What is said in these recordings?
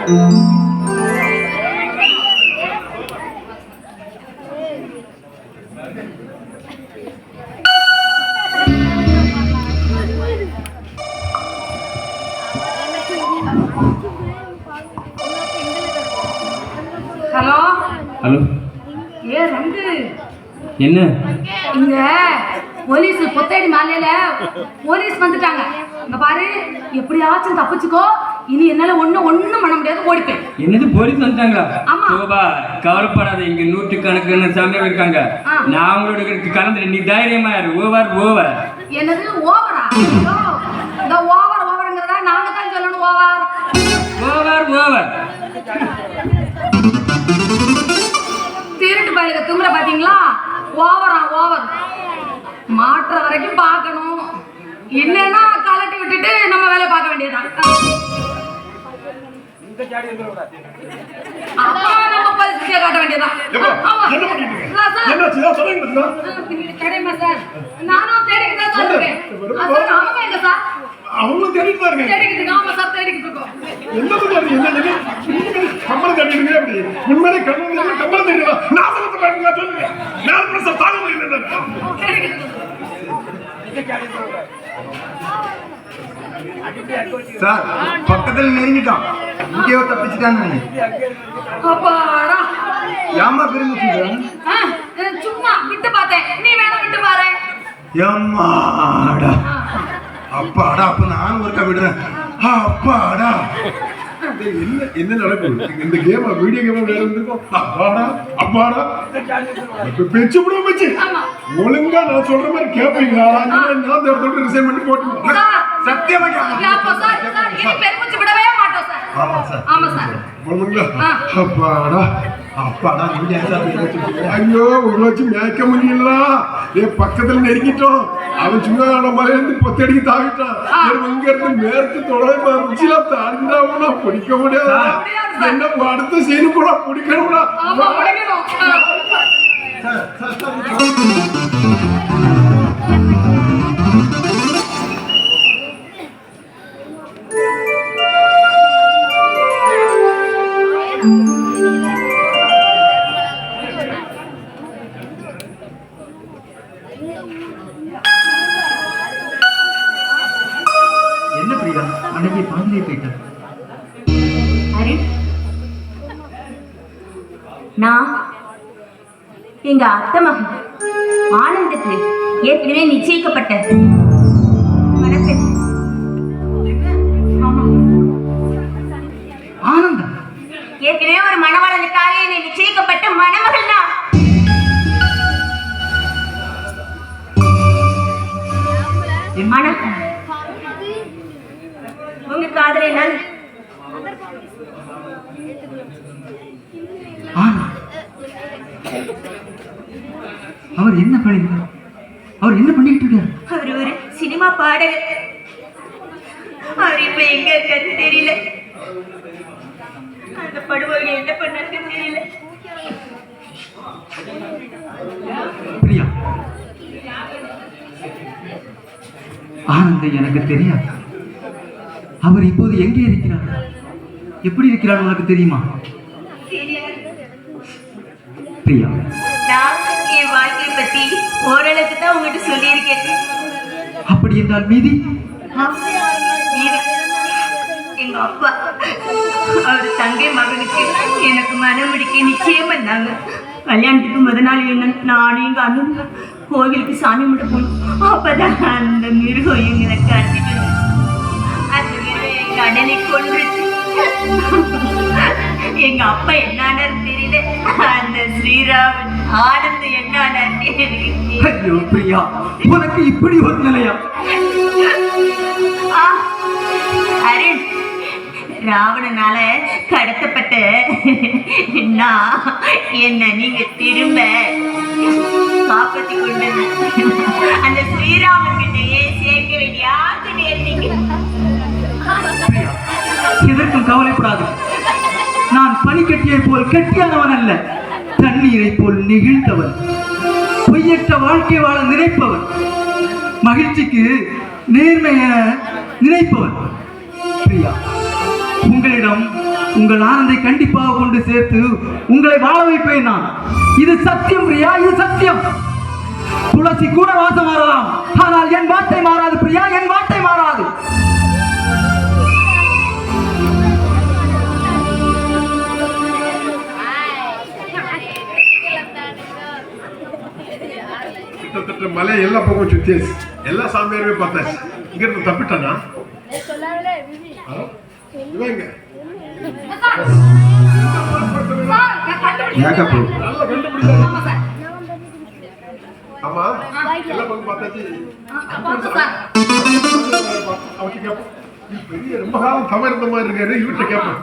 Hello hello, ரெண்டு என்ன? இங்க போலீஸ் பொத்தேடி மாலையில போலீஸ் வந்துட்டாங்க. இங்க பாரு, எப்படியாச்சும் தப்பிச்சுக்கோ. இனி என்னால ஒண்ணும் பண்ண முடியாது, ஓடிப்பேன். என்னது, போலீஸ் வந்துட்டாங்களா? ஆமா. சோபா, கவலைப்படாத, இங்க 100கணக்கான சாமியார் இருக்காங்க. நான் அவங்களோட கலந்துரு, நீ தைரியமா இரு. ஓவர். என்னது ஓவரா? இந்த ஓவர்ங்கிறதா நாங்க தான் சொல்லணும். ஓவர் திருட்டு பயிலுக்கு திமிர பாத்தீங்களா? ஓவர் மாற்ற வரைக்கும் பார்க்கணும், இல்லைன்னா கலட்டி விட்டுட்டு நம்ம வேலை பார்க்க வேண்டியதுதான். அப்பா நம்ம பரிசுத்தியை காட்ட வேண்டியதுதான். தெரியுமா சார், நானும் தேடிக்கிட்டு தான் சொல்றேன். அவங்க எங்க சார்? அவங்களும் தேடிட்டு பாருங்க. தேடிக்கிட்டு, ஆமா சார், தேடிக்கிட்டு இருக்கோம். என்ன கம்பளம் தேடிடுங்க. அப்படி உண்மையிலே கம்பளம் தேடிடலாம். நாசனத்தை பாருங்க, சொல்லுங்க. 4% தாங்க முடியல. சார், பக்கத்துல நெருங்கிட்டான். இங்கேயோ தப்பிச்சுட்டான்னு. அப்பாடா, ஏமா பெருமிச்சு? சும்மா விட்டு பார்த்தேன், நீ வேணா விட்டு பாரு. எம்மாடா, அப்பாடா, அப்ப நான் ஒருக்கா விடுறேன். அப்பாடா, என்ன நடக்குது? இந்த கேம் வீடியோ கேம் வேற இருந்திருக்கும். அப்பாடா பேச்சு விட வச்சு ஒழுங்கா நான் சொல்ற மாதிரி கேட்பீங்களா? நான் இந்த இடத்துல ரிசைன் பண்ணி போட்டு சத்தியமா பெருமிச்சு விடவே மாட்டோம் சார். ஆமா சார். அப்பாடா, ஐயோ, உங்களை வச்சு மேய்க்க முடியல. பக்கத்துல நெருங்கிட்டோம். அவன் சும்மா மலையிலிருந்து பொத்தடிக்கு தாவிட்டான். இங்க இருந்து மேற்கு தொடர்பு தாண்டினா பிடிக்க முடியாது. என்ன அடுத்த சீனு கூட பிடிக்கணும்னா என்ன பிரியா, அன்னைக்கு பாண்டியே போயிட்டேன். நான் எங்க அத்தை மகன் ஆனந்தத்தில் ஏற்கனவே நிச்சயிக்கப்பட்ட மணப்பெண். ஆனந்தம் ஏற்கனவே ஒரு மணவாளனுக்காக என்னை நிச்சயிக்கப்பட்ட மணமகள் தான். உங்க காதலை நான் அவர் என்ன பண்ணிருக்கார்? அவர் என்ன பண்ணிட்டு இருக்காரு? அவர் ஒரு சினிமா பாடகர். அவர் இப்ப எங்க இருக்காரு தெரியல. அந்த படுவாங்க என்ன பண்ணாரு தெரியல. பிரியா, ஆனந்தை எனக்கு தெரியாது. அவர் இப்போது எங்கே இருக்கிறார், எப்படி இருக்கிறார் உனக்கு தெரியுமா? பிரியா, நான் என் வாழ்க்கையை பத்தி ஓரளவுக்கு தான் உங்ககிட்ட சொல்லியிருக்கேன். அப்படி என்றால் மீதி? எங்க அப்பா அவர் தங்கை மகனுக்கு எனக்கு மனம் முடிக்க நிச்சயம் பண்ணாங்க. கல்யாணத்துக்கு முதல் நாள் என்ன நானும் எங்க அண்ணன் கோவிலுக்கு சாமி கும்பிட போனோம். அப்பதான் அந்த மிருகம் எங்களை கட்டிட்டு அந்த மிருகம் எங்க அண்ணனை கொன்றுச்சு. எங்க அப்பா என்னானாரு தெரியல. அந்த ஸ்ரீராமன் ஆனந்த் என்னானாரு எனக்கு. ஐயோ பிரியா, உனக்கு இப்படி ஒரு நிலையா? அருண், ராவணனால கடத்தப்பட்ட என்ன நீங்க திரும்ப காப்பாத்தி கொண்டு அந்த ஸ்ரீராமன் கிட்டயே சேர்க்க வேண்டிய ஆஞ்சநேயர். எதற்கும் கவலைப்படாது. நான் பனிக்கட்டியை போல் கட்டியானவன் அல்ல, தண்ணீரை போல் நெகிழ்ந்தவன், பொய்யற்ற வாழ்க்கை வாழ நினைப்பவன், மகிழ்ச்சிக்கு நேர்மைய நினைப்பவன். பிரியா, உங்களிடம் உங்கள் ஆனந்தை கண்டிப்பாக கொண்டு சேர்த்து உங்களை வாழ வைப்பேன் நான். இது சத்தியம் பிரியா, இது சத்தியம். துளசி கூட வாசம் மாறலாம், ஆனால் என் வார்த்தை மாறாது பிரியா, என் வார்த்தை மாறாது. கிட்டத்தட்ட மலை எல்லா பக்கம் சுத்தியாச்சு, எல்லா சாமியாருமே பார்த்தாச்சு. இங்க இருந்து தப்பிட்டானா இவன் எங்க? நல்லா கண்டுபிடிச்சாரு. ஆமா எல்லா பக்கம் பார்த்தாச்சு. அவர்கிட்ட கேட்போம், பெரிய ரொம்ப காலம் தவறு இருந்த மாதிரி இருக்காரு, இவர்கிட்ட கேட்போம்.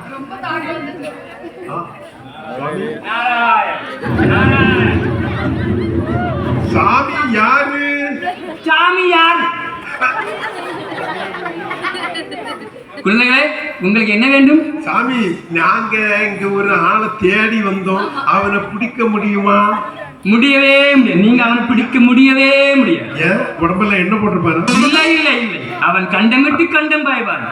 சாமி யாரு? சாமி யார்? குழந்தைகளே, உங்களுக்கு என்ன வேண்டும்? சாமி, நாங்க இங்க ஒரு ஆளை தேடி வந்தோம், அவனை பிடிக்க முடியுமா? முடியவே முடியாது. நீங்க அவனை பிடிக்க முடியவே முடியாது. ஏன், உடம்பெல்லாம் என்ன போட்டிருப்பாரு? இல்லை இல்லை இல்லை, அவன் கண்டமிட்டு கண்டம் பாய்வான்.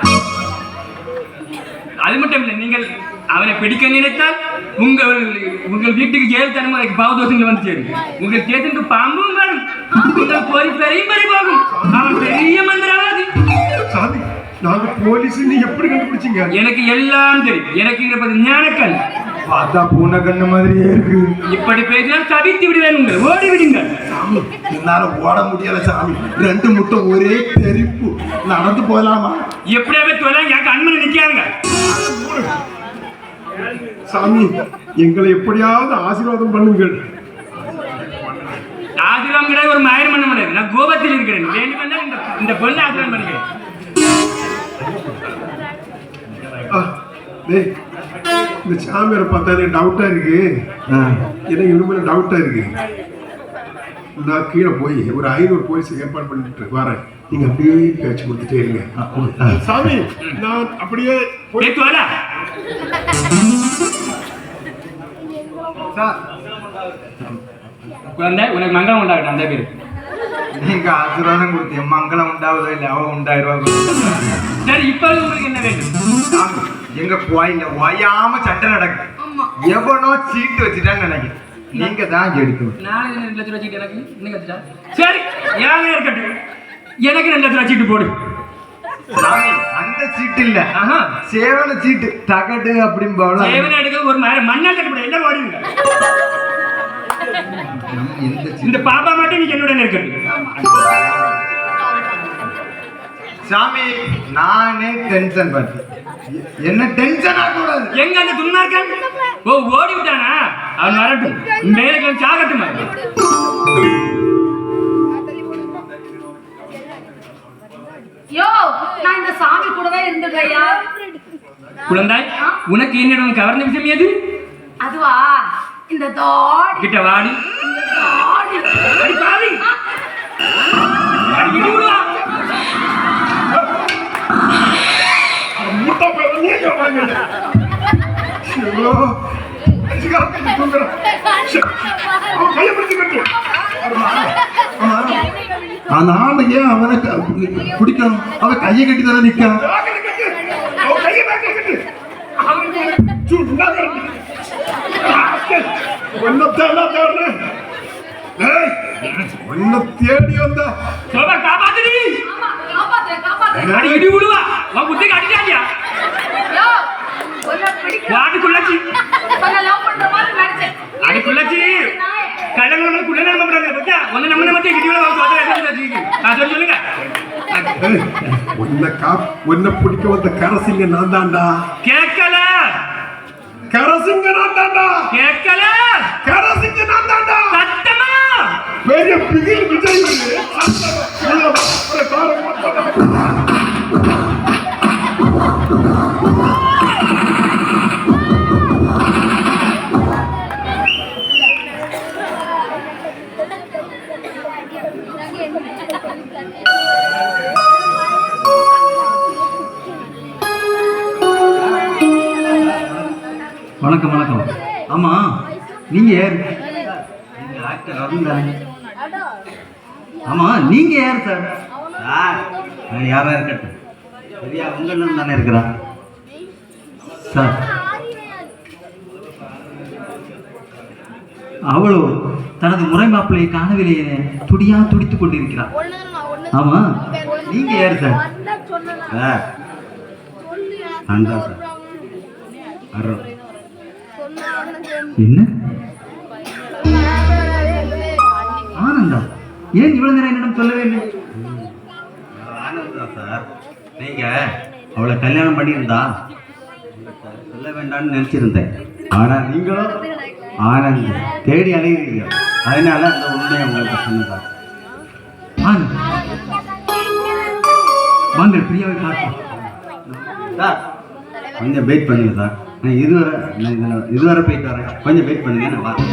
அது மட்டும் இல்லை, நீங்கள் அவனை பிடிக்க நினைத்தால் உங்கள் வீட்டுக்கு ஜெயல் தனமுறைக்கு பாவதோஷங்கள் வந்து சேரும். உங்கள் தேசனுக்கு பாம்பும் வரும், உங்கள் போரி பெரியும் பறி போகும். அவன் பெரிய மந்திரவாதி. சாமி, நாங்க போலீஸ், நீ எப்படி கண்டுபிடிச்சீங்க? எனக்கு எல்லாம் தெரியும். எனக்கு இருப்பது ஞானக்கண். பார்த்தா பூனை கண்ணு மாதிரியே இருக்கு. இப்படி பேசினால் தவித்து விடுவேன், உங்கள் ஓடி விடுங்கள். சாமி, என்னால ஓட முடியல சாமி, 2 முட்டை ஒரே தெரிப்பு. நடந்து போகலாமா? எப்படியாவே தொலை, என் கண்மணி நிக்காங்க. சாமி, எங்களை எப்படியாவது ஆசீர்வாதம் பண்ணுங்கள். ஆசீர்வாதம் கிடையாது, ஒரு மாயிரம் பண்ண முடியாது. நான் கோபத்தில் இருக்கிறேன். வேண்டுமென்றால் இந்த பொண்ணை ஆசீர்வாதம் பண்ணுகிறேன். இந்த சாமியாரை பார்த்தா எனக்கு டவுட்டா இருக்கு. எனக்கு இனிமேல் டவுட்டா இருக்கு. நான் கீழே போய் ஒரு 500 போலீஸ் ஏற்பாடு பண்ணிட்டு வரேன். நீங்க அப்படியே பேச்சு கொடுத்துட்டே இருங்க. சாமி, நான் அப்படியே போய் குழந்தை, உனக்கு மங்களம் உண்டாகட்டும். அந்த பேரு நீங்க ஆசீர்வாதம் கொடுத்தீங்க, மங்களம் உண்டாவதோ இல்லை, அவன் 1000 ரூபாய். சரி, இப்ப உங்களுக்கு என்ன வேண்டும்? எங்க கோயில ஓயாம சண்டை நடக்கு. எவனோ சீட்டு வச்சுட்டான்னு நினைக்கிறேன். நீங்க தான் எடுக்கணும். நாளைக்கு 2 லட்சம் வச்சுட்டு எனக்கு என்ன கத்துட்டா? சரி, ஏன் இருக்கட்டும், எனக்கு 2 லட்சம் வச்சுட்டு போடு. சாமி, அந்த சீட்டு இல்ல, ஆஹா, சேவன சீட்டு தகடு அப்படின்னு சேவனை எடுக்க ஒரு மண்ணால் கட்டுப்பட எல்லாம் ஓடிடுங்க. இந்த பாப்பா மட்டும் நீங்க என்னுடன் இருக்கட்டும். சாமி, நானே டென்ஷன் பார்த்தேன். என்ன டென்ஷன் ஆகக்கூடாது. எங்க அந்த துன்மார்க்கன்? ஓ, ஓடி விட்டானா? அவன் வரட்டும், மேலே சாகட்டும். யோ, நான் இந்த சாமி கூடவே இருந்துடுறையா. குழந்தாய், உனக்கு என்னிடம் கவர்ந்த விஷயம் எது? அதுவா, இந்த தாடி கிட்ட வாடி. இந்த தாடி. அடி பாவி. அடி இடி விடுவா. முட்டை போய் நீங்க வாங்க. ஐயோ, சிகாரத்தை தூக்குறேன். அவன் கையை பிடிச்சுக்கிட்டு. அதனால ஏன் அவனை பிடிக்கணும்? அவன் கையை கட்டி தானே நிற்கான். அவன் கையை கட்டு. அவனுக்கு சுண்டா கட்டு. ஒன்னத்தெல்லாம் தேடு. ஒன்ன தேடி வந்த சோபா காப்பாத்துடி. ஆமா, காப்பாத்து. அடி இடி விடுவா. உன் புத்திக்கு அடிச்சாடியா? யோ, ஒன்ன பிடிக்க. வாட்டுக்குள்ளச்சி. ஒன்ன லவ் பண்ற மாதிரி நடிச்சேன். அதுக்குள்ளச்சி. கள்ளங்கள குள்ள நம்ம பண்றாங்க பத்தியா? ஒண்ணு நம்ம மத்திய கிட்டியோட வந்து சொல்லுங்க. ஒன்ன பிடிக்க வந்த கரசிங்க நான் தான்டா. கேட்கல. கரசிங்க நான் தான்டா. கேட்கல. கரசிங்க நான் தான்டா. சத்தமா. பெரிய பிகில் விஜய். வணக்கம் வணக்கம். ஆமா, நீங்க யார்? டாக்டர் அருண் தானே? ஆமா, நீங்க யார் சார்? யாரா இருக்கட்டும், சரியா உங்களும் தானே இருக்கிறான் சார். அவளோ தனது முறை மாப்பிள்ளையை காணவில்லை என துடியா துடித்துக் கொண்டிருக்கிறார். ஆமா, நீங்க யாரு சார்? சார் அண்டா சார் அருண். என்ன ஆனந்தா? ஏன் இவ்வளவு நேரம் என்னிடம் சொல்லவே இல்லை? ஆனந்தா சார், நீங்க அவளை கல்யாணம் பண்ணியிருந்தா சொல்ல வேண்டாம்னு நினைச்சிருந்தேன். ஆனா நீங்களும் ஆனந்த் தேடி அலைகிறீங்க, அதனால அந்த உண்மையை உங்களுக்கு சொன்னதா. ஆனந்த், வாங்கள் பிரியாவை பார்ப்போம். சார் கொஞ்சம் வெயிட் பண்ணுங்க சார், நான் இதுவரை போயிட்டு வரேன், கொஞ்சம் வெயிட் பண்ணுங்க, நான் வரேன்.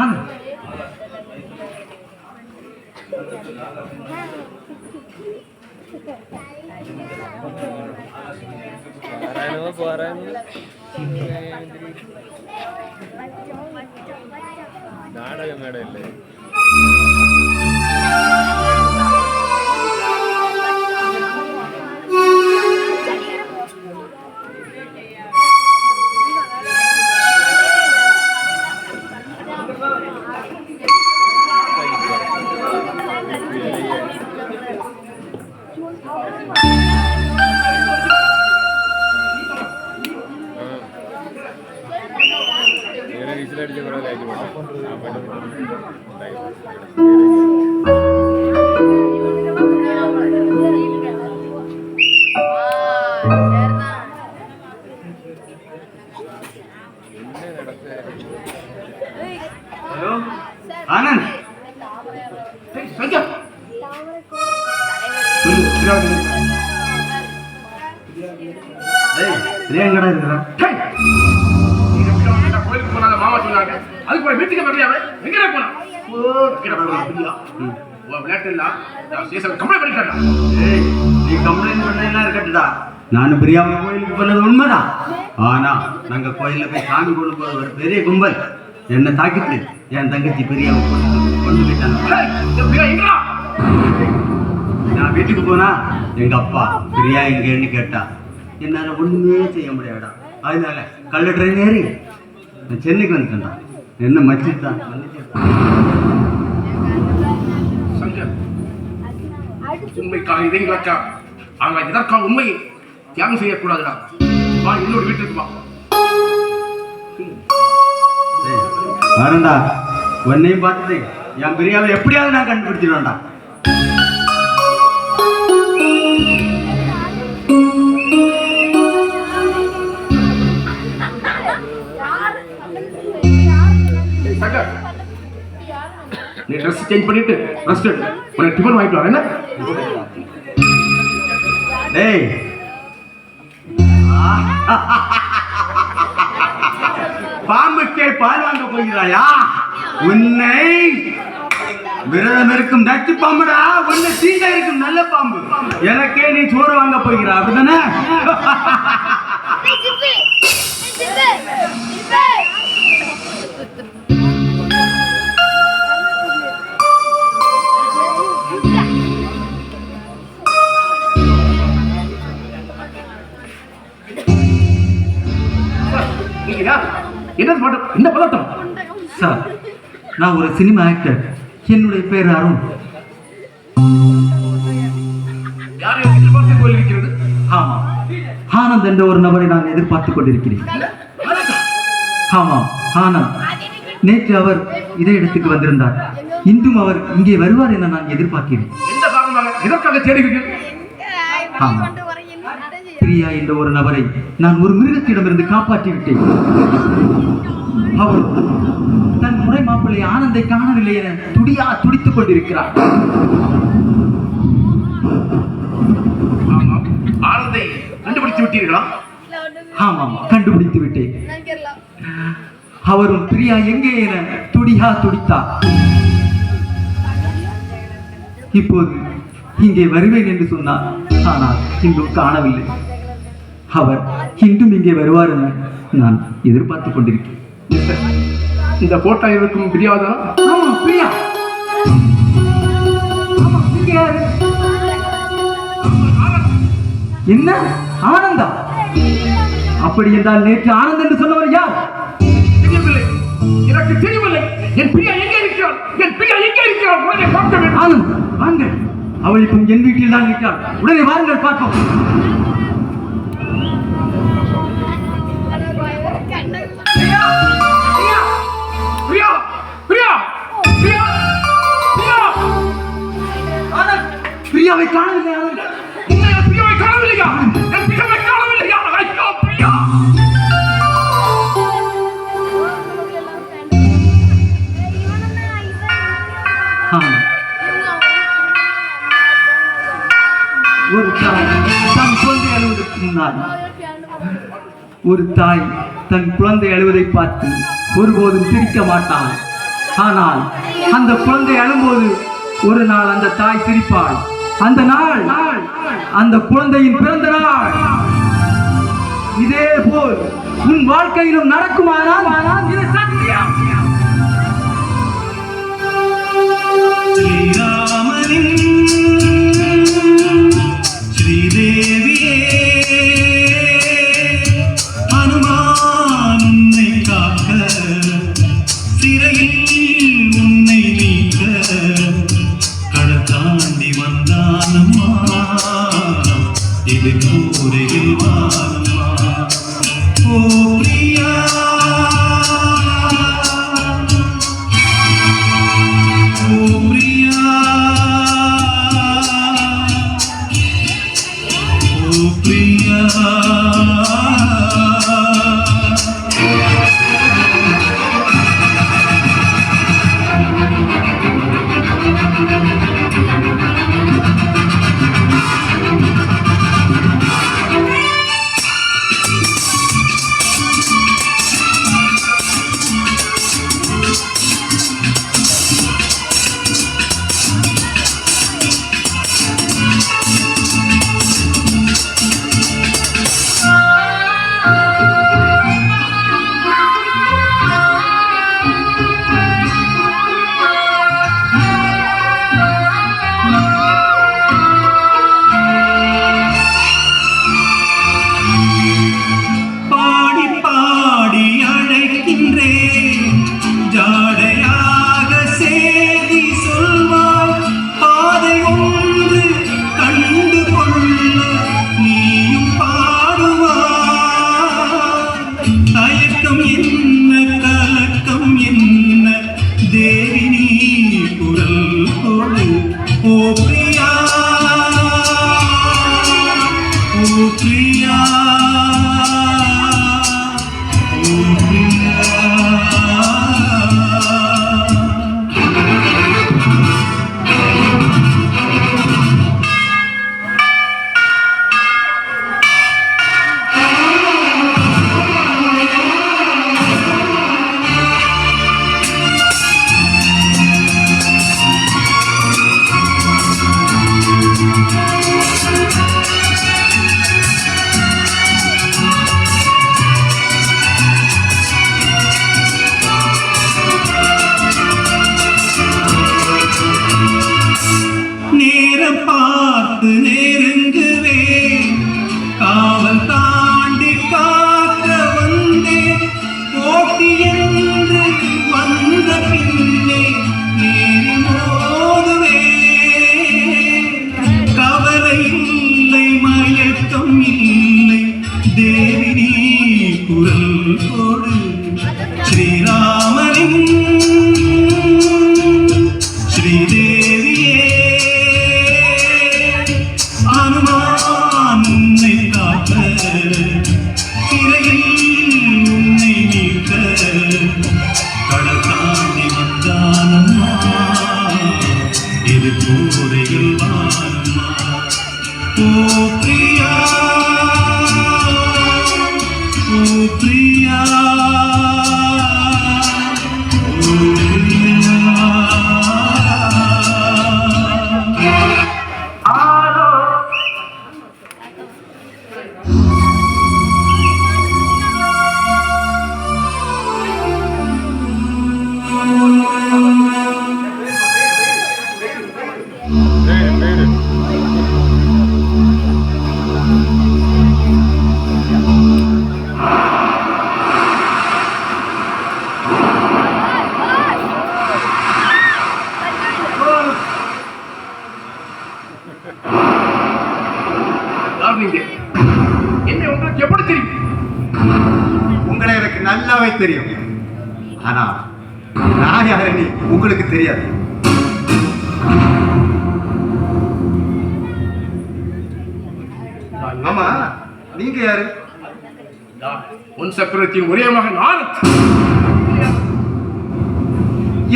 ஆனந்த், നാടക മേടല്ലേ? വിസിലടിച്ച കുറെ കാര്യം ஹலோ ஆனந்த், எங்கடா இருக்கிறான்? கோயிலுக்கு போனாங்க, மாமா சொன்னாங்க. அதுக்கு போய் வீட்டுக்கு வரலையாவே எங்கடா போனா? விளையாட்டு இல்ல, கம்ப்ளைண்ட் பண்ணிட்டேன். ஏய், நீ கம்ப்ளைண்ட் பண்ணலாம் இருக்கட்டுடா. நானும் பிரியாவை கோயிலுக்கு போனது உண்மைதான். ஆனா நாங்க கோயில்ல போய் சாமி கொண்டு போற ஒரு பெரிய கும்பல் என்னை தாக்கிட்டு என் தங்கச்சி பிரியாவை கொண்டு போயிட்டாங்க. நான் வீட்டுக்கு போனா எங்க அப்பா பிரியா எங்கன்னு கேட்டா என்னால ஒண்ணுமே செய்ய முடியாடா. அதனால கள்ள ட்ரெயின் ஏறி நான் சென்னைக்கு வந்துட்டேன்டா. என்ன மச்சிட்டான் உண்மைக்காக இதை வச்சா அவங்க இதற்காக உண்மையை தியாகம் செய்யக்கூடாதுடா. வா, இன்னொரு வீட்டுக்கு வா. வரண்டா, உன்னையும் பார்த்துட்டு என் பிரியாவை எப்படியாவது நான் கண்டுபிடிச்சிடுவேன்டா. நீ ட்ரெஸ் சேஞ்ச் பண்ணிட்டு ரெஸ்ட் எடு. உனக்கு டிஃபன் வாங்கிட்டு வரேன். என்ன டேய், பாம்புக்கே பால் வாங்க போகிறாயா? உன்னை விரதம் இருக்கும் நச்சு பாம்புடா, உன்னை தீண்ட இருக்கும் நல்ல பாம்பு. எனக்கே நீ சோறு வாங்க போகிறா, அப்படிதானே? என்ன பதட்டம் சார்? நான் ஒரு சினிமா ஆக்டர். என்னுடைய பேர் அருண். யாரையும் எதிர்பார்த்து கொண்டிருக்கிறது? ஆமா, ஆனந்த் என்ற ஒரு நபரை நான் எதிர்பார்த்துக் கொண்டிருக்கிறேன். ஆமாம், ஆனந்த். நேற்று அவர் இதே இடத்துக்கு வந்திருந்தார். இன்றும் அவர் இங்கே வருவார் என நான் எதிர்பார்க்கிறேன். எந்த காரணமாக எதற்காக தேடுகிறீர்கள்? ஆமா, பிரியா என்ற ஒரு நபரை நான் ஒரு மிருகத்திடமிருந்து காப்பாற்றி விட்டேன். அவர் தன் முறை மாப்பிள்ளை ஆனந்தை காணவில்லை என துடித்துக் கொண்டிருக்கிறார். ஆனந்தை கண்டுபிடித்து விட்டீர்களா? ஆமாம், கண்டுபிடித்து விட்டேன். அவரும் பிரியா எங்கே என துடித்தார். இப்போது இங்கே வருவேன் என்று சொன்னார். ஆனால் இன்றும் காணவில்லை. அவர் இன்றும் இங்கே வருவார் என நான் எதிர்பார்த்துக் கொண்டிருக்கிறேன். இந்த போட்டோ இருக்கும் பிரியாதா? ஆமா, பிரியா. ஆமா, நீங்க யாரு? என்ன ஆனந்தா? அப்படி என்றால் நேற்று ஆனந்த் என்று சொன்னவர் யார்? தெரியவில்லை, எனக்கு தெரியவில்லை. என் பிரியா எங்கே இருக்கிறாள்? என் பிரியா எங்கே இருக்கிறாள்? உடனே பார்க்க வேண்டும். ஆனந்த், வாங்கள். அவள் இப்போ என் வீட்டில் தான் இருக்கிறாள். உடனே வாருங்கள், பார்ப்போம். பிரியா, பிரியா, பிரியா, பிரியா, பிரியா. ஆனந்த், பிரியாவை காணவில்லை. ஆனந்த், என் பிரியாவை காணவில்லையா? என் பிரியாவை காணவில்லையா? ஐயோ, பிரியா. ஆனந்த், ஒரு தாய் தன் குழந்தை அழுவதற்கு முன்னால் ஒரு தாய் தன் குழந்தை அழுவதை பார்த்து ஒருபோதும் சிரிக்க மாட்டாள். ஆனால் அந்த குழந்தை அழும்போது ஒரு நாள் அந்த தாய் சிரிப்பாள். அந்த நாள் அந்த குழந்தையின் பிறந்த நாள். இதே போல் உன் வாழ்க்கையிலும் நடக்குமானால் இது சத்தியம். ஸ்ரீராமனின் ஸ்ரீதேவியே அனுமான் உன்னை காக்க சிறையில் உன்னை நீக்க கடல் தாண்டி வந்தானம்மா இது கூரையில் வானம்மா. ஓ பிரியா, ஓ பிரியா, ஓ பிரியா. பாடி பாடி அழைக்கின்றேன் ஜாடையாக சேதி சொல்வாய். பாதை ஒன்று கண்டு கொள்ள நீயும் பாடுவாய். தயக்கம் என்ன கலக்கம் என்ன தேவி நீ குரல் கொடு. ஓ பிரியா, ஓ பிரியா, ஓ பிரியா. நேரம் பார்த்து நெருங்குவேன், காவல் தாண்டி காக்க வந்தேன். போட்டி என்று வந்த பின்னே நேரில் மோதுவேன். கவலை இல்லை, மயக்கம் இல்லை, தேவி நீ குரல் கொடு. ஸ்ரீராமனின் ஸ்ரீதேவியே அனுமான் உன்னை காக்க சிறையில் உன்னை நீக்க நல்லாவே தெரியும். ஆனா நான் யாருன்னு உங்களுக்கு தெரியாது. ஆமா, நீங்க யாரு? உன் சக்கரத்தின் ஒரே மகன் ஆனந்த்.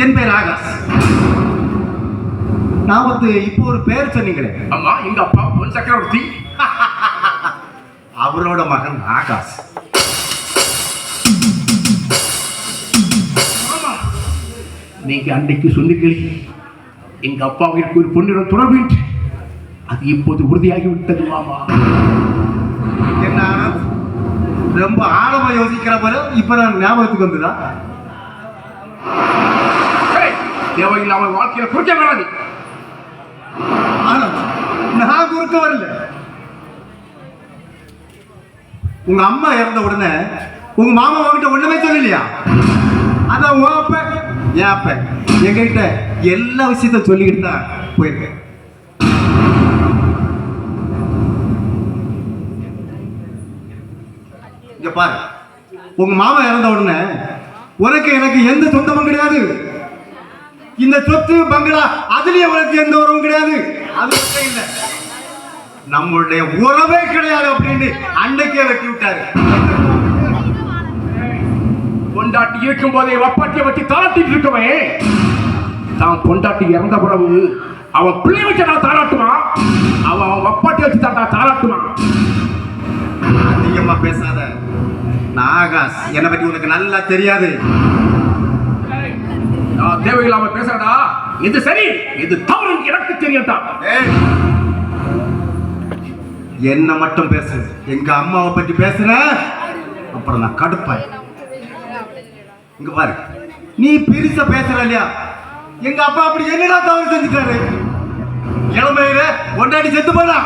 என் பேர் ஆகாஷ். நான் வந்து இப்போ ஒரு பேர் சொன்னீங்களே. அம்மா, எங்க அப்பா பொன் சக்கரவர்த்தி. அவரோட மகன் ஆகாஷ். நீங்க அன்றைக்கு சொன்னீங்களே எங்க அப்பாவிற்கு ஒரு பொண்ணிடம் தொடர்பு என்று. அது இப்போது உறுதியாகி விட்டது மாமா. என்ன ஆனந்த், ரொம்ப ஆழமா யோசிக்கிற போல இப்ப நான் ஞாபகத்துக்கு வந்துதா? தேவையில்லாமல் வாழ்க்கையில குறைக்க வேணாது. ஆனந்த், நான் குறுக்க வரல. உங்க அம்மா இறந்த உடனே உங்க மாமா உங்ககிட்ட ஒண்ணுமே சொல்லலையா? அதான் உன் அப்ப என் அப்ப எங்ககிட்ட எல்லா விஷயத்த சொல்லிக்கிட்டு தான் போயிருக்கேன். இங்க பாரு, உங்க மாமா இறந்த உடனே உனக்கு எனக்கு எந்த சொந்தமும் கிடையாது. இந்த சொத்து பங்களா அதுலயே உனக்கு எந்த உறவும் கிடையாது. அது மட்டும் இல்ல, நம்மளுடைய உறவே கிடையாது அப்படின்னு அன்னைக்கே வெட்டி விட்டாரு. பொண்டாட்டி இருக்கும் போதே வப்பாட்டியை வச்சு தாளாட்டிட்டு இருக்கவே, தான் பொண்டாட்டி இறந்த பிறகு அவன் பிள்ளை வச்சு நான் தாளாட்டுவான், அவன் வப்பாட்டி வச்சு தான் தாளாட்டுவான். அதிகமா பேசாத. நான் ஆகாஷ், என்னை பத்தி உனக்கு நல்லா தெரியாது. நான் தேவையில்லாம பேசுறடா. இது சரி, இது தவறு எனக்கு தெரியட்டா. என்ன மட்டும் பேசு, எங்க அம்மாவை பத்தி பேசுற அப்புறம் நான் கடுப்பேன். இங்க பாரு, நீ பெருசா பேசுற இல்லையா? எங்க அப்பா அப்படி என்னடா தவறு செஞ்சுட்டாரு? இளமையில ஒன்றாடி செத்து போனா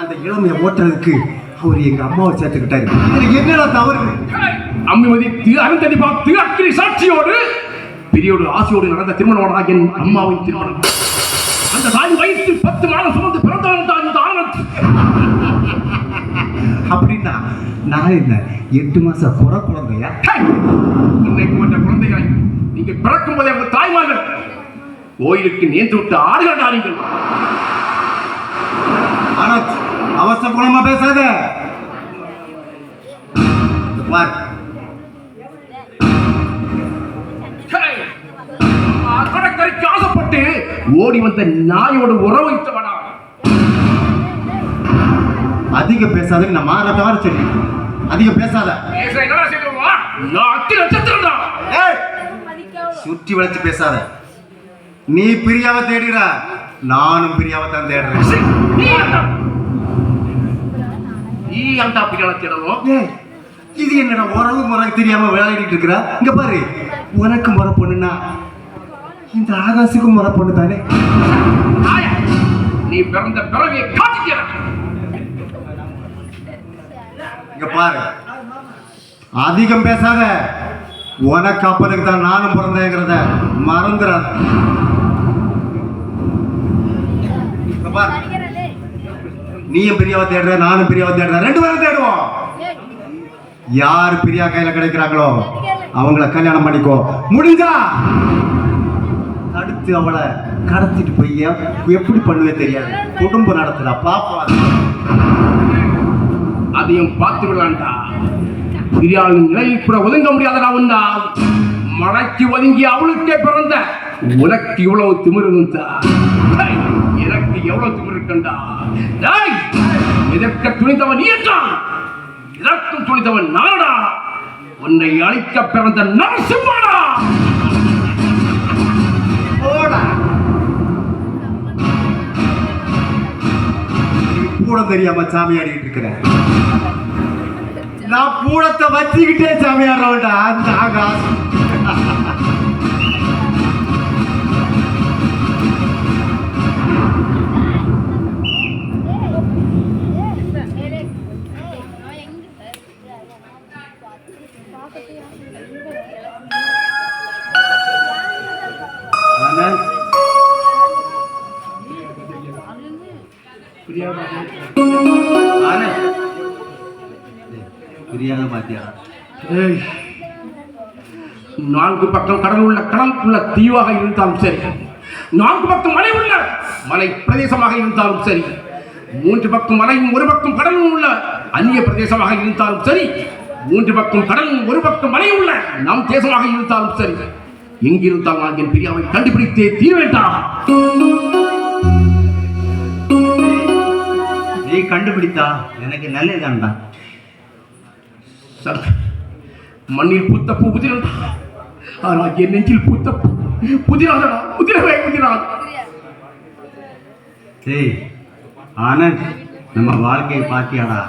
அந்த இளமையை ஓட்டுறதுக்கு அவர் எங்க அம்மாவை சேர்த்துக்கிட்டாரு. இதுல என்னடா தவறு? அம்மிமதி அருந்ததி பார்த்து அக்கினி சாட்சியோடு பெரியோடு ஆசையோடு நடந்த திருமணம் என் அம்மாவின் திருமணம். அந்த தாய் வயிற்று 10 மாதம் சுமந்து பிறந்தவன் தான் இந்த ஆனந்த். அப்படின்னா நான் என்ன 8 மாசம் குழந்தையா? இன்னைக்கு வந்த குழந்தைகள் நீங்க பிறக்கும் போதே உங்க தாய்மார்கள் கோயிலுக்கு நேர்ந்து விட்டு ஆடுகள் நீங்கள். ஆனந்த், அவசர குணமா பேசாத. கடற்கரைக்கு ஆசைப்பட்டு ஓடி வந்த நாயோடு உறவு வைத்தவனா. அதிக பேசாத. நான் மாற தவற சொல்லி அதிகம் பேசாத. சுற்றி வளைச்சு பேசாத. நீ பிரியாவை தேடுற, நானும் பிரியாவை தான் தேடுறேன். இது என்னடா உறவு முறை தெரியாம விளையாடிட்டு இருக்கிற? இங்க பாரு, உனக்கு முறை பொண்ணுன்னா இந்த ஆகாசுக்கும் முறை பொண்ணு தானே. நீ பிறந்த பிறவியை காட்டிக்கிற. இங்க பாரு, அதிகம் பேசாத. உனக்கு அப்பனுக்கு தான் நானும் பிறந்தேங்கிறத மறந்துடாத. பாரு, நீயும் பிரியாவை தேடுற, நானும் பிரியாவை தேடுற, 2 பேரும் தேடுவோம். யார் பிரியா கையில கிடைக்கிறாங்களோ அவங்கள கல்யாணம் பண்ணிக்கோ. முடிஞ்சா அடுத்து அவளை கடத்திட்டு போய் எப்படி பண்ணுவே தெரியாது, குடும்பம் நடத்துறா பாப்பா. அதையும் பார்த்து விடலாண்டா. பிரியாவின் நிலையில் கூட ஒதுங்க முடியாதடா. உண்டா மழைக்கு ஒதுங்கி அவளுக்கே பிறந்த உனக்கு இவ்வளவு திமிரு இருந்தா எனக்கு எவ்வளவு திமிரு இருக்கண்டா. எதற்க துணிந்தவன் நீ என்றான், இதற்கும் துணிந்தவன் நாடா. உன்னை அழிக்க பிறந்த நரசிம்மாடா. கூட தெரியாம சாமியாடிட்டு இருக்கிறேன். நான் பூடத்தை வச்சுக்கிட்டே சாமியாடுறவன்டா அந்த ஆகாஷ். பிரியாத பாத்தியா? ஏய், 4 பக்கம் கடல் உள்ள தீவாக இருந்தாலும் சரி, 4 பக்கம் மலை உள்ள மலை பிரதேசமாக இருந்தாலும் சரி, 3 பக்கம் மலையும் 1 பக்கம் கடலும் உள்ள அந்நிய பிரதேசமாக இருந்தாலும் சரி, 3 பக்கம் கடலும் 1 பக்கம் மலையும் உள்ள நம் தேசமாக இருந்தாலும் சரி, எங்கிருந்தால் நான் என் பிரியாவை கண்டுபிடித்தே தீர வேண்டாம். நீ கண்டுபிடித்தா எனக்கு நல்லதான்டா. மண்ணில் பூத்த பூ புதிரா, ஆனால் என் நெஞ்சில் பூத்த புதிராதடா, புதிரவே புதிராது. டேய் ஆனந்த், நம்ம வாழ்க்கையை பாத்தியாடா?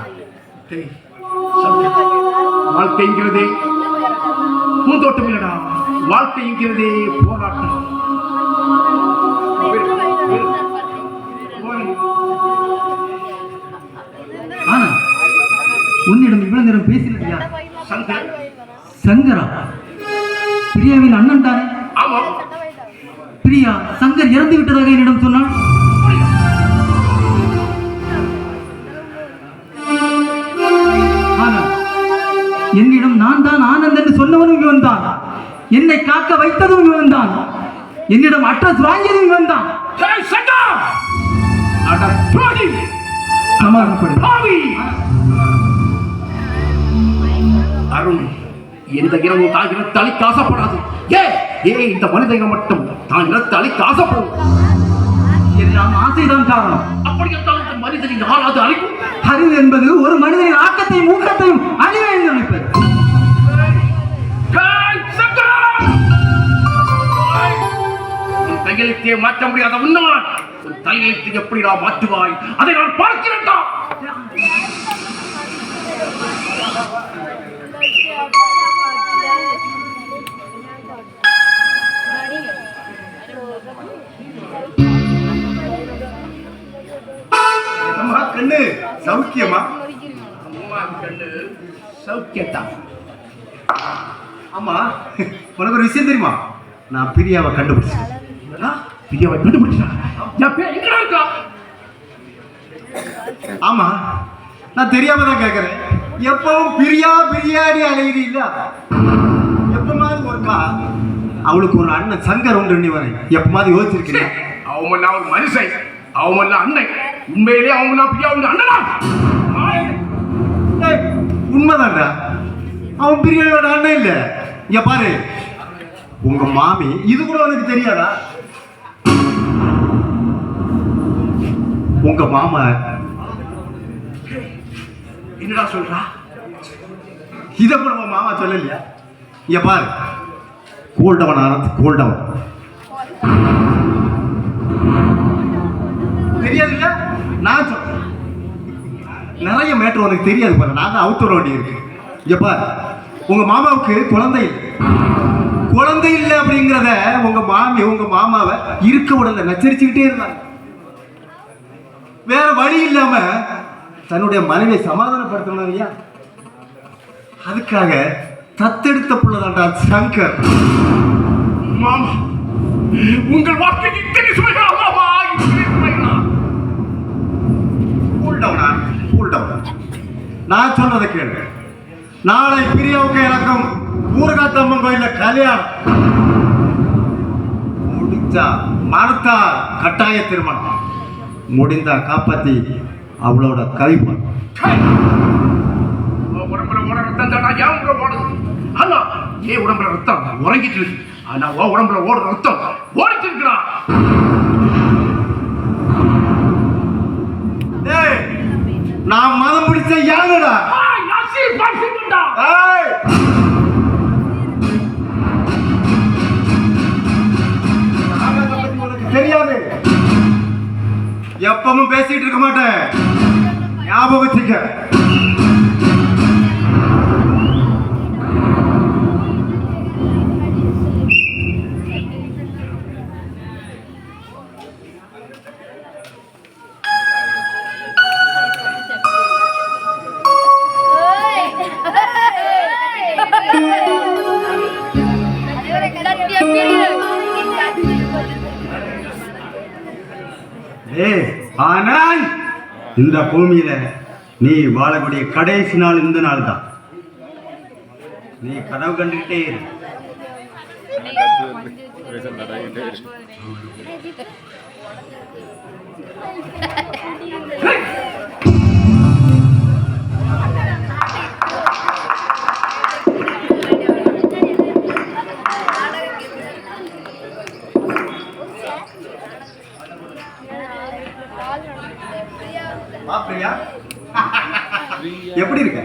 வாழ்க்கைங்கிறதே பூந்தோட்டம் இல்லடா, வாழ்க்கைங்கிறதே போராட்டம். ஆனா உன்னிடம் இவ்வளவு நேரம் பேசினது யார்? சங்கர். சங்கரா? பிரியாவின் அண்ணன் தானே? ஆமா. பிரியா சங்கர் இறந்து விட்டதாக என்னிடம் சொன்னான். என்னிடம் நான் தான் ஆனந்த் என்று சொன்னவனும் இவன் தான். என்னை காக்க வைத்ததும் இவன் தான். என்னிடம் அட்ரஸ் வாங்கியதும் இவன் தான். அருண், எந்த இரவு தான் இனத்தை அழிக்க ஆசைப்படாது. இந்த மனித இனம் மட்டும் தான் இனத்தை அழிக்க ஆசைப்படும். எல்லாம் ஆசைதான் காரணம். அப்படி என்றால் இந்த மனிதனின் ஆளாது அழிக்கும். அறிவு என்பது ஒரு மனிதனின் ஆக்கத்தையும் ஊக்கத்தையும் அழிவு என்று நினைப்பது. கையெழுத்தே மாற்ற முடியாத உன்னால் உன் தலையெழுத்தை எப்படி நான் மாற்றுவாய்? அதை நான் பார்க்கிறேன். கண்ணு சௌக்கியமா? கண்ணு சௌக்கியத்தா. ஆமா, உனக்கு ஒரு விஷயம் தெரியுமா? நான் பிரியாவை கண்டுபிடிச்சேன். பிரியாவை கண்டுபிடிச்சா? ஆமா, நான் தெரியாம தான் கேட்கறேன். எப்பவும் பிரியா பிரியாணி அலையிறி இல்ல, எப்பமாவது ஒருக்கா அவளுக்கு ஒரு அண்ணன் சங்கர் உண்டு. நீ வரேன் எப்பமாவது யோசிச்சிருக்கிறேன்? அவன் ஒரு மனுஷன், அவன் அண்ணன். உண்மையிலே அவன் பிரியாவுங்க அண்ணனா? உண்மைதான்டா, அவன் பிரியாவோட அண்ணன் இல்ல. இங்க பாரு, உங்க மாமி இது கூட உனக்கு தெரியாதா? உங்க மாமா என்னடா சொல்றா? இத கூட உங்க மாமா சொல்லலையா? இங்க பாரு, கூல்டவன் ஆனந்த், கூல்டவன் தெரியாது இல்ல? நான் சொல்றேன், நிறைய மேட்டர் உனக்கு தெரியாது பாரு. நான் தான் அவுத்தர வேண்டி இருக்கு. இங்க பாரு, உங்க மாமாவுக்கு குழந்தை இல்லை அப்படிங்கிறத உங்க மாமி உங்க மாமாவை இருக்க உடல நச்சரிச்சுக்கிட்டே இருந்தாங்க. வேற வழி இல்லாம தன்னுடைய மனைவியை சமாதானப்படுத்தணும் இல்லையா? அதுக்காக தத்தெடுத்த புள்ளதாண்டா சங்கர். மாமா, உங்கள் வார்த்தை இத்தனை சுமைகளா? நான் சொன்னதை கேளு. நாளை பிரியாவுக்கு எனக்கும் ஊரகாத்தம்மன் கோயில கல்யாணம். முடிஞ்சா மறுத்தா கட்டாய திருமணம், முடிந்தா காப்பாத்தி அவளோட கைப்பன். உடம்புல ஓட ரத்தம் தானா? ஏன் உடம்புல ஓடுது? ஆனா ஏன் உடம்புல ரத்தம் உறங்கிட்டு இருக்கு? ஆனா உடம்புல ஓடுற ரத்தம் ஓடிட்டு இருக்கா? நான் மதம் பிடிச்ச யாருடா? தெரியாது, எப்பவும் பேசிட்டு இருக்க மாட்டேன், ஞாபகம் வச்சுக்க. ஆனால் இந்த பூமியில நீ வாழக்கூடிய கடைசி நாள் இந்த நாள் தான். நீ கனவு கண்டுகிட்டே இரு. பிரியா, எப்படி இருக்க?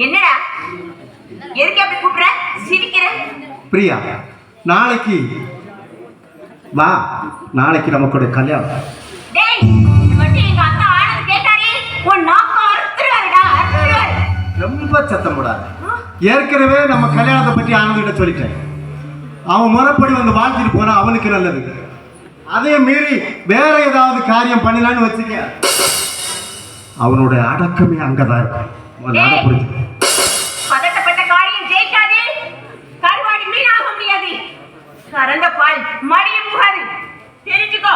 என்னடா எதுக்கு அப்படி கூப்பிடுற? சிரிக்கிற? பிரியா, நாளைக்கு வா, நாளைக்கு நமக்கு கல்யாணம். டேய், இது மட்டும் எங்க அக்கா ஆனது கேட்டாரே, உன் நாக்கு அறுத்துறாருடா, அறுத்துறாரு. ரொம்ப சத்தம் போடாத. ஏற்கனவே நம்ம கல்யாணத்தை பற்றி ஆனந்திட்ட சொல்லிட்டேன். அவன் முறைப்படி வந்து வாழ்த்துட்டு போனா அவனுக்கு நல்லது. அதே மீறி வேற ஏதாவது காரியம் பண்ணினான்னு வச்சுக்க, அவனோட அடக்கமே அங்கதான் இருக்கும். பதட்டப்பட்ட காரியம் ஜெயிக்காது, கருவாடி மீனாக முடியாது, கறந்த பால் மடிய போகாது, தெரிஞ்சுக்கோ.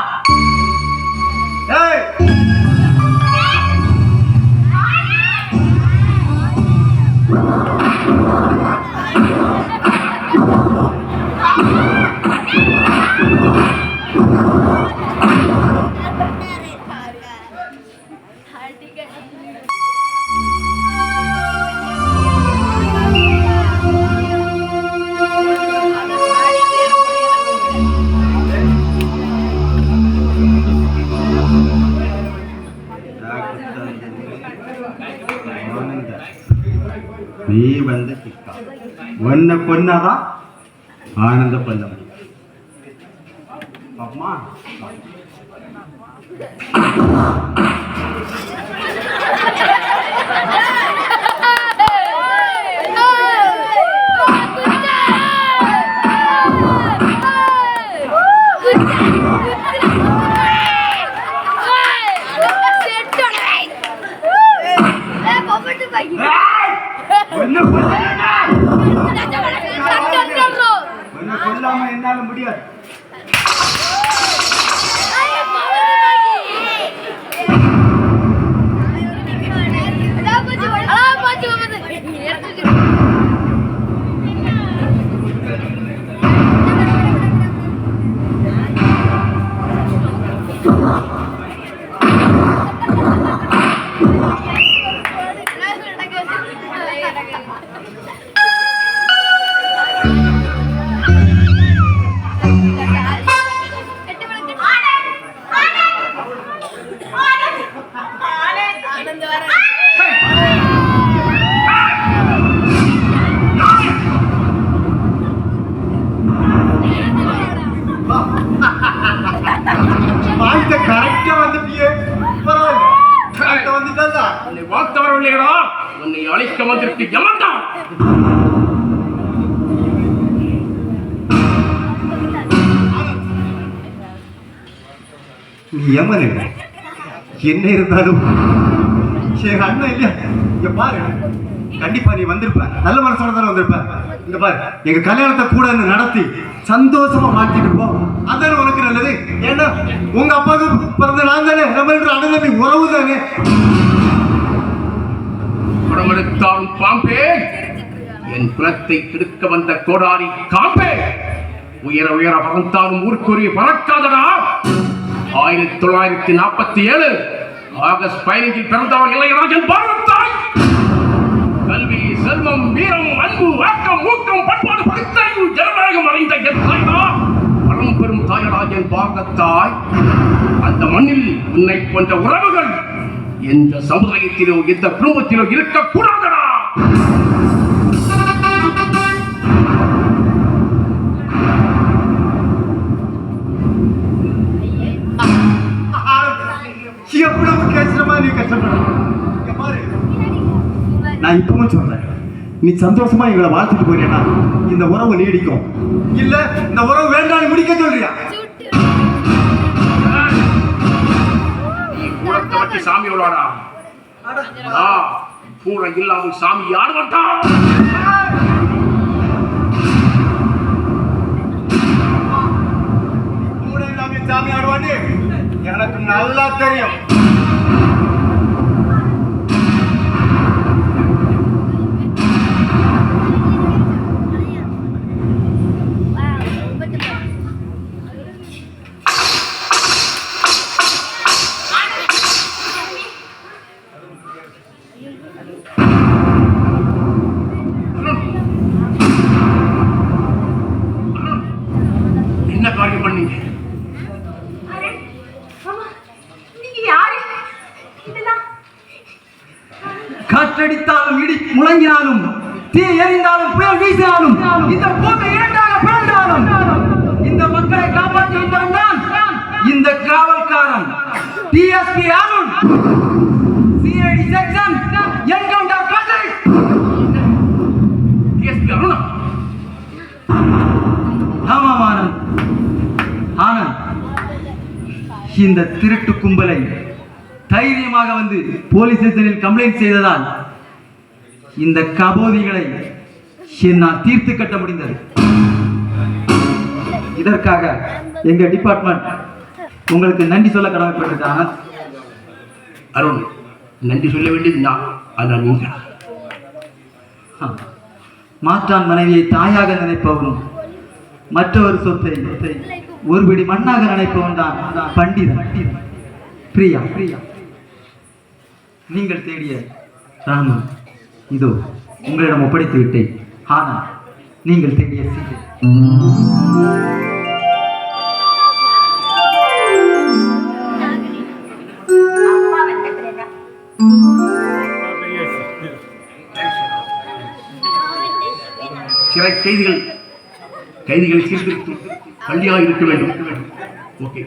நீ வந்து கிக்கா ஒன்ன கொன்னாதான் ஆனந்த கொல்ல முடியும். அம்மா கொல்லாம என்னால முடியாது. கரெக்டா வந்துட்டியே, பரவாயில்ல. வந்துட்டா உன்னை வாழ்த்தவர இல்லையா, உன்னை அழைக்க வந்திருக்கு யமன்தான். நீ யமன் இல்லை, என்ன இருந்தாலும் எங்க அண்ணன் இல்லையா? இங்க பாரு, கண்டிப்பா நீ வந்திருப்ப, நல்ல மனசோட தானே வந்திருப்ப. இங்க பாரு, எங்க கல்யாணத்தை கூட நடத்தி சந்தோஷமா மாட்டிட்டு போ, அதான உனக்கு நல்லது. ஏன்னா உங்க அப்பாவுக்கு பிறந்த நான் தானே, நம்ம அண்ணன் தம்பி உறவு தானே. படமெடுத்தாலும் பாம்பே, என் குலத்தை கெடுக்க வந்த கோடாரி காம்பே, உயர உயர பறந்தாலும் ஊருக்குரிய பறக்காதடா. 1947 ஆகஸ்ட் 15 பிறந்தவர் இளையராஜன் பாரதத்தாய். கல்வி, செல்வம், வீரம், அன்பு, ஆக்கம், ஊக்கம், பண்பாடு, பகுத்தறிவு, ஜனநாயகம் அறிந்த என் தாய்தா, பழம்பெரும் தாயராஜன் பாரதத்தாய். அந்த மண்ணில் உன்னை போன்ற உறவுகள் எந்த சமுதாயத்திலோ எந்த குடும்பத்திலோ இருக்கக்கூடாதடா. எவ்வளவு கஷ்டமா நீ கஷ்டப்பட பாரு. நான் இப்பவும் சொல்றேன், நீ சந்தோஷமா எங்களை வாழ்த்துட்டு போறேன்னா இந்த உறவு நீடிக்கும். இல்ல இந்த உறவு வேண்டாம் முடிக்க சொல்றியா? கூடத்தை வச்சு சாமி விளாடா, கூட இல்லாமல் சாமி யார் வந்தா? கூட இல்லாம சாமி ஆடுவான்னு எனக்கு நல்லா தெரியும். என்ன காரியம் பண்ணீங்க? அரே, ஆமா, நீங்க யாரு? இதெல்லாம் காற்றடித்தாலும் இடி முழங்கினாலும் தீ எரிந்தாலும் புயல் வீசினாலும் இந்த பூமி இரண்டாக பிளந்தாலும் இந்த மக்களை காப்பாற்றி வந்தவன் தான் இந்த காவல்காரன் DSP Arun, CID section encounter Patrick. DSP அருணா? ஆமாம் ஆனந்த், ஆனந்த், இந்த திருட்டு கும்பலை தைரியமாக வந்து போலீஸ் ஸ்டேஷனில் கம்ப்ளைண்ட் செய்ததால் இந்த கபோதிகளை என்னால் தீர்த்து கட்ட முடிந்தது. இதற்காக எங்க டிபார்ட்மெண்ட் உங்களுக்கு நன்றி சொல்ல கடமைப்பட்டிருக்கு. ஆனந்த், அருண், நன்றி சொல்ல வேண்டியது நான், அதான் நீங்க. மாற்றான் மனைவியை தாயாக நினைப்பவனும் மற்றொரு சொத்தை ஒருபடி மண்ணாக நினைப்பவன் தான் பண்டிதன். பிரியா, பிரியா, நீங்கள் தேடிய ராமன் இதோ உங்களிடம் ஒப்படைத்து விட்டேன். ஆனால் நீங்கள் தேடிய சீதை அப்பா வந்த பிறகு சிறை கைதிகளை சீர்திருத்தி பள்ளியாக இருக்க வேண்டும். ஓகே,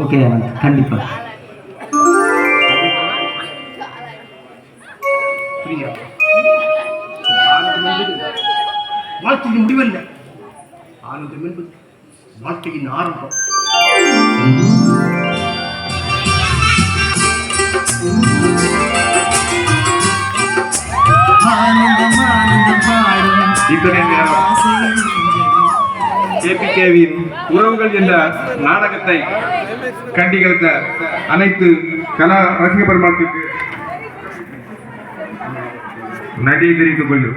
ஓகே ஆனந்த், கண்டிப்பா. பிரியா, ஆனந்தம் என்பது வாழ்க்கையின் முடிவல்ல. ஆனந்தம் என்பது வாழ்க்கையின் ஆரம்பம். ஆனந்தம் ஆனந்தம் பாடும் இத்தனை நேரம் கேபிகேவின் உறவுகள் என்ற நாடகத்தை கண்டிகளித்த அனைத்து கலா ரசிக பெருமாளுக்கு நன்றியை தெரிவித்துக் கொள்கிறோம்.